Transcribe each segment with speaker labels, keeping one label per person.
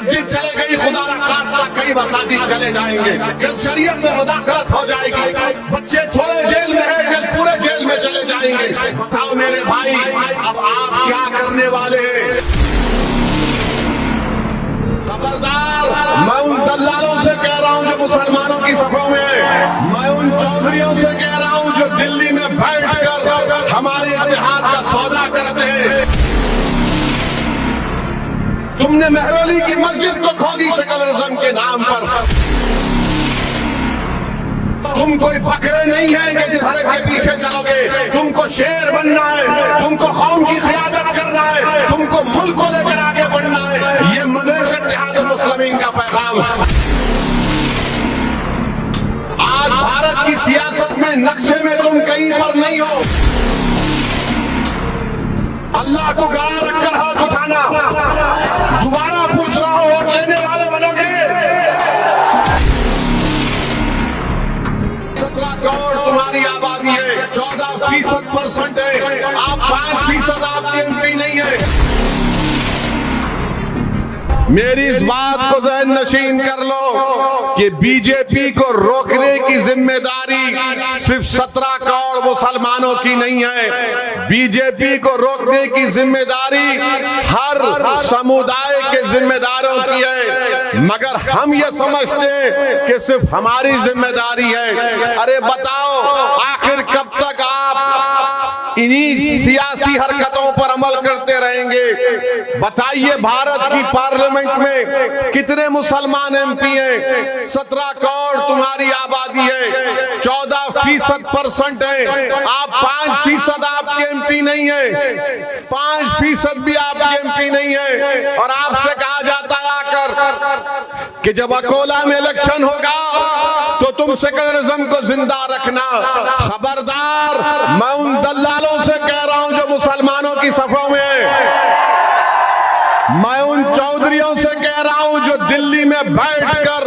Speaker 1: मस्जिद चले गई, खुदा ना खास्ता कई मसाजिद चले जाएंगे, कल शरीयत में मुदाखलत हो जाएगी, बच्चे थोड़े जेल में है, कल पूरे जेल में चले जाएंगे। बताओ मेरे भाई, अब आप क्या करने वाले हैं? खबरदार, मैं उन दल्लालों से कह रहा हूं जो मुसलमानों की सफों में, मैं उन चौधरियों से कह रहा हूं जो दिल्ली में बैठकर हमारे इत्तेहाद का सौदा करते हैं। तुमने मेहरौली की मस्जिद को खो दी सेकुलरिज्म के नाम पर। तुम कोई बकरे नहीं है कि जिस हरक के पीछे चलोगे। तुमको शेर बनना है, तुमको कौम की क़ियादत करना है, तुमको मुल्क को लेकर आगे बढ़ना है। ये मदरसे इत्तेहादुल मुस्लिमीन का पैगाम है। आज भारत की सियासत में नक्शे में तुम कहीं पर नहीं हो। अल्लाह को गवाह रखकर हाथ उठाना। दोबारा पूछ रहा हूं, वोट लेने वाले बनोगे? 17 करोड़ तुम्हारी आबादी है, 14% है, आप 5% आपके एमपी नहीं है। मेरी इस बात को ज़हन नशीन कर लो कि बीजेपी को रोकने की जिम्मेदारी सिर्फ 17 करोड़ मुसलमानों की नहीं है। बीजेपी को रोकने की जिम्मेदारी हर समुदाय के जिम्मेदारों की है, मगर हम ये समझते हैं कि सिर्फ हमारी जिम्मेदारी है। अरे बताओ, आखिर कब तक आप इन्हीं सियासी हरकतों पर अमल करते रहेंगे? बताइए, भारत की पार्लियामेंट में कितने मुसलमान एमपी हैं? 17 करोड़ तुम्हारी आबादी है, 14% है, आप 5% आपके एमपी नहीं है, 5% भी आपके एमपी नहीं है। और आपसे कहा जाता है आकर कि जब अकोला में इलेक्शन होगा तो तुम सेकुलरिज्म को जिंदा रखना। खबरदार, मैं उन दल्लालों से कह रहा हूं जो मुसलमानों की सफों में है। मैं उन चौधरियों से कह रहा हूं जो दिल्ली में बैठकर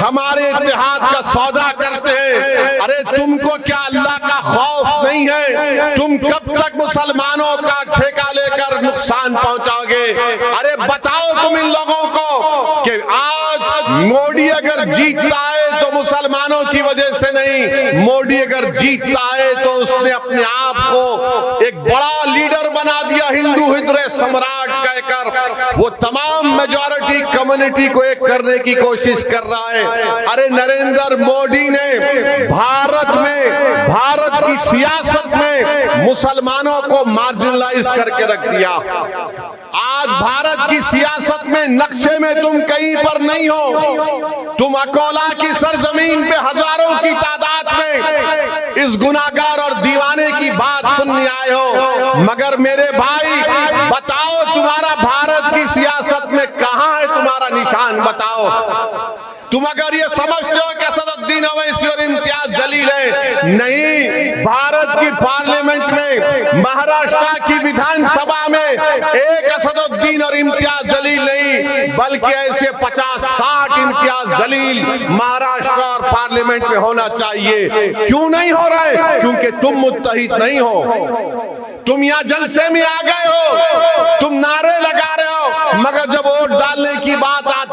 Speaker 1: हमारे इत्तेहाद का सौदा करते हैं। अरे तुमको क्या अल्लाह का खौफ नहीं है? तुम कब तक मुसलमानों का ठेका लेकर नुकसान पहुंचाओगे? अरे बताओ तुम इन लोगों को कि आज मोदी अगर जीतता है तो मुसलमानों की वजह से नहीं, मोदी अगर जीतता है तो उसने अपने आप को एक बड़ा लीडर बना दिया, हिंदू हृदय सम्राट कहकर वो तमाम मेजॉरिटी कम्युनिटी को एक करने की कोशिश कर रहा है। अरे नरेंद्र मोदी ने भारत में, भारत की सियासत में मुसलमानों को मार्जिनलाइज करके रख दिया। आज भारत की सियासत में नक्शे में तुम कहीं पर नहीं हो। तुम अकोला की सरजमीन पे हजारों की तादाद में इस गुनाहगार और दीवाने की बात सुनने आए हो, मगर मेरे भाई बताओ, तुम्हारा भारत की सियासत में कहां है तुम्हारा निशान? बताओ। तुम अगर ये समझते हो कि असदुद्दीन ओवैसी और इम्तियाज जलील है, नहीं, भारत की पार्लियामेंट में, महाराष्ट्र की विधानसभा में एक असदुद्दीन और इम्तियाज जलील नहीं, बल्कि ऐसे 50-60 इम्तियाज जलील महाराष्ट्र और पार्लियामेंट में होना चाहिए। क्यों नहीं हो रहा है? क्योंकि तुम मुत्तहिद नहीं हो। तुम यहाँ जलसे में आ गए हो, तुम नारे लगा रहे हो, मगर जब वोट डालने की बात आती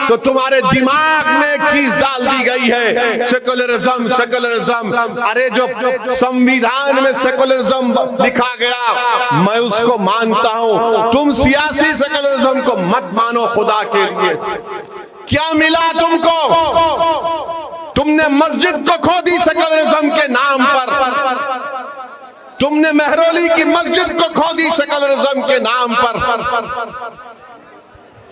Speaker 1: तो तुम्हारे दिमाग में एक चीज डाल दी गई है, सेकुलरिज्म, सेकुलरिज्म। अरे जो संविधान में सेकुलरिज्म लिखा गया, मैं उसको मानता हूं। तुम सियासी सेकुलरिज्म को मत मानो खुदा के लिए। क्या मिला तुमको? तुमने मस्जिद को खो दी सेकुलरिज्म के नाम पर। तुमने मेहरौली की मस्जिद को खो दी सेकुलरिज्म के नाम पर।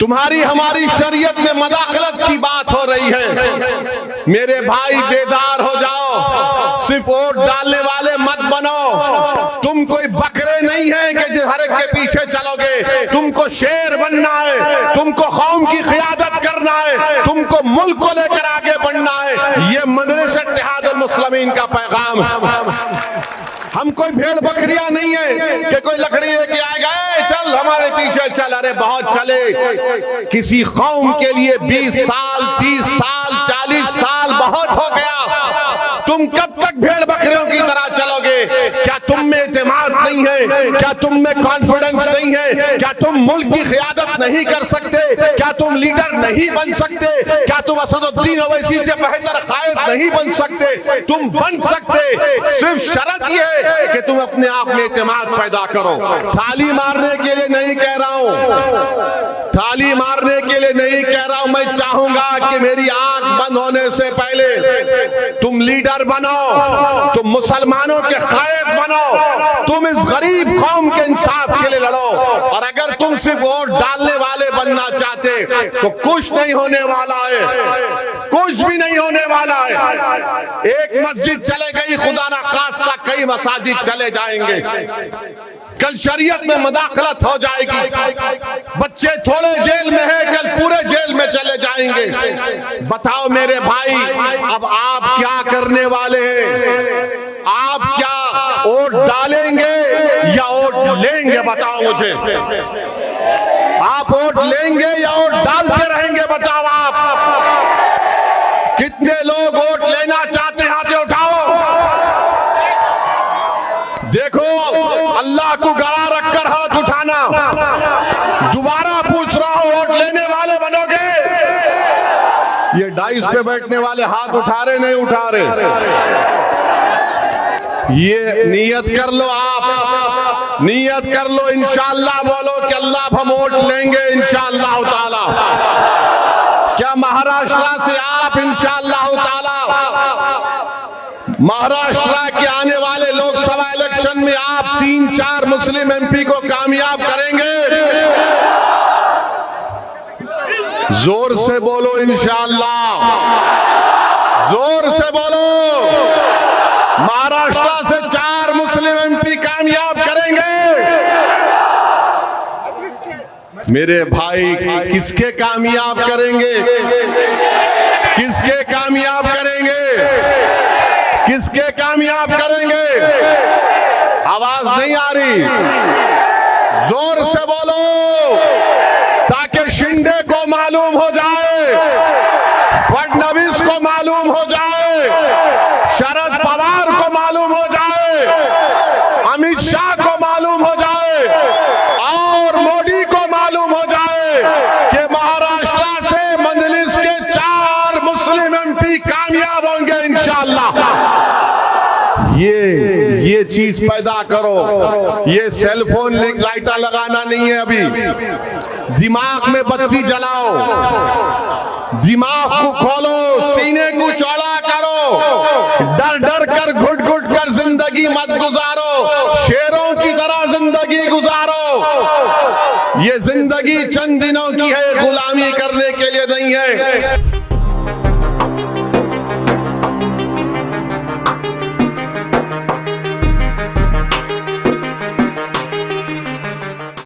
Speaker 1: तुम्हारी हमारी शरीयत में मदाखलत की बात हो रही है। मेरे भाई बेदार हो जाओ, सिर्फ वोट डालने वाले मत बनो। तुम कोई बकरे नहीं है कि जिस हर एक के पीछे चलोगे। तुमको शेर बनना है, तुमको कौम की क़ियादत करना है, तुमको मुल्क को लेकर आगे बढ़ना है। ये मदरसे इत्तेहादुल मुस्लिमीन का पैगाम है। हम कोई भेड़ बकरियां नहीं है कि कोई लकड़ी लेके आ गए, चल हमारे पीछे चल। अरे बहुत चले। किसी कौम के लिए 20 साल, 30 साल, 40 साल बहुत हो गया। तुम कब तक भेड़ बकरियों की तरह चलोगे? क्या तुम में एतमाद नहीं नहीं है? क्या तुम में कॉन्फिडेंस नहीं है? क्या तुम मुल्क की क़ियादत नहीं कर सकते? क्या तुम लीडर नहीं बन सकते? क्या तुम असदुद्दीन ओवैसी से बेहतर कायद नहीं बन सकते? तुम बन सकते, सिर्फ शर्त यह है कि तुम अपने आप में एतमाद पैदा करो। थाली मारने के लिए नहीं कह रहा हूं, थाली मारने के लिए नहीं कह रहा हूं। मैं चाहूंगा कि मेरी आंख बंद होने से पहले तुम लीडर बनो, तुम मुसलमानों के कायद बनो, तुम इस गरीब कौम के इंसाफ के लिए लड़ो। और अगर तुम सिर्फ वोट डालने वाले बनना चाहते तो कुछ नहीं होने वाला है, कुछ भी नहीं होने वाला है। एक मस्जिद चले गई, खुदा ना खास्ता कई मसाजिद चले जाएंगे। कल शरीयत में मुदाखलत हो जाएगी, बच्चे थोड़े जेल में हैं, कल पूरे जेल में चले जाएंगे। बताओ मेरे भाई, अब आप क्या करने वाले हैं? आप क्या वोट डालेंगे या वोट लेंगे? बताओ मुझे, आप वोट लेंगे या वोट डालते रहेंगे? बताओ आप कितने लोग वोट लेना चाहते हैं? हाथ उठाओ। देखो, अल्लाह को गवाह रखकर हाथ उठाना। दोबारा पूछ रहा हूं, वोट लेने वाले बनोगे? ये डाइस पे बैठने वाले हाथ उठा रहे नहीं उठा रहे? ये नियत कर लो, आप नियत कर लो, इंशाअल्लाह बोलो कि अल्लाह हम वोट लेंगे इंशाअल्लाह ताला। क्या महाराष्ट्र से आप इंशाअल्लाह ताला महाराष्ट्र के आने वाले लोकसभा इलेक्शन में आप 3-4 मुस्लिम एमपी को कामयाब करेंगे? जोर से बोलो इंशाअल्लाह, जोर से बोलो। महाराष्ट्र से 4 मुस्लिम एमपी कामयाब करेंगे? मेरे भाई, किसके कामयाब करेंगे? किसके कामयाब करेंगे? किसके कामयाब करेंगे? आवाज नहीं आ रही, जोर से बोलो ताकि शिंदे को मालूम हो जाए, फडणवीस को मालूम हो जाए, शरद पवार को मालूम हो जाए, अमित शाह को मालूम हो जाए और मोदी को मालूम हो जाए कि महाराष्ट्र से मजलिस के 4 मुस्लिम एमपी कामयाब होंगे इंशाअल्लाह। ये चीज पैदा करो। ये सेलफोन लाइटा लगाना नहीं है, अभी दिमाग में बत्ती जलाओ, दिमाग को खोलो, सीने को चौड़ा करो। डर डर कर, घुट घुट कर जिंदगी मत गुजारो, शेरों की तरह जिंदगी गुजारो। ये जिंदगी चंद दिनों की है, गुलामी करने के लिए नहीं है।